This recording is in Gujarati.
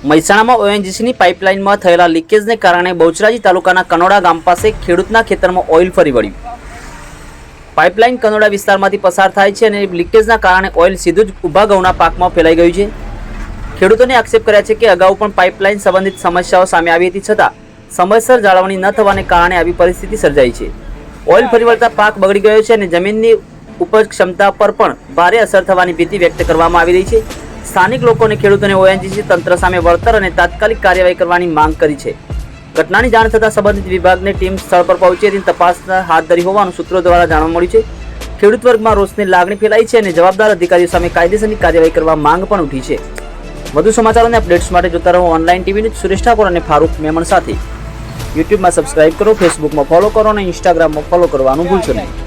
મહેસાણામાં ઓએનજીસીની પાઇપલાઇનમાં થયેલા લીકેજને કારણે બહુચરાજી તાલુકાના કનોડા ગામ પાસે ખેડૂતના ખેતરમાં ઓઇલ ફરી વળ્યું। પાઇપલાઇન કનોડા વિસ્તારમાંથી પસાર થાય છે અને લીકેજના કારણે ઓઇલ સીધું જ ઊભા ઘઉંના પાકમાં ફેલાઈ ગયું છે। ખેડૂતોને આક્ષેપ કર્યા છે કે અગાઉ પણ પાઇપલાઇન સંબંધિત સમસ્યાઓ સામે આવી હતી, છતાં સમયસર જાળવણી ન થવાને કારણે આવી પરિસ્થિતિ સર્જાઈ છે। ઓઇલ ફરી વળતા પાક બગડી ગયો છે અને જમીનની ઉપજ ક્ષમતા પર પણ ભારે અસર થવાની ભીતિ વ્યક્ત કરવામાં આવી રહી છે। સ્થાનિક લોકોને ખેડૂતોને ઓએનજીસી તંત્ર સામે વળતર અને તાત્કાલિક કાર્યવાહી કરવાની માંગ કરી છે। ઘટનાની જાણ થતાં સંબંધિત વિભાગની ટીમ સ્થળ પર પહોંચી હતી, તપાસ હાથ ધરી હોવાનું સૂત્રો દ્વારા જાણવા મળ્યું છે। ખેડૂત વર્ગમાં રોષની લાગણી ફેલાઈ છે અને જવાબદાર અધિકારીઓ સામે કાયદેસરની કાર્યવાહી કરવા માંગ પણ ઉઠી છે। વધુ સમાચારો અને અપડેટ્સ માટે જોતા રહો online TV news. Suresh Thakor અને ફારૂક મેમણ સાથે યુટ્યુબમાં સબસ્ક્રાઇબ કરો, ફેસબુકમાં ફોલો કરો અને ઇન્સ્ટાગ્રામમાં ફોલો કરવાનું ભૂલશો નહીં।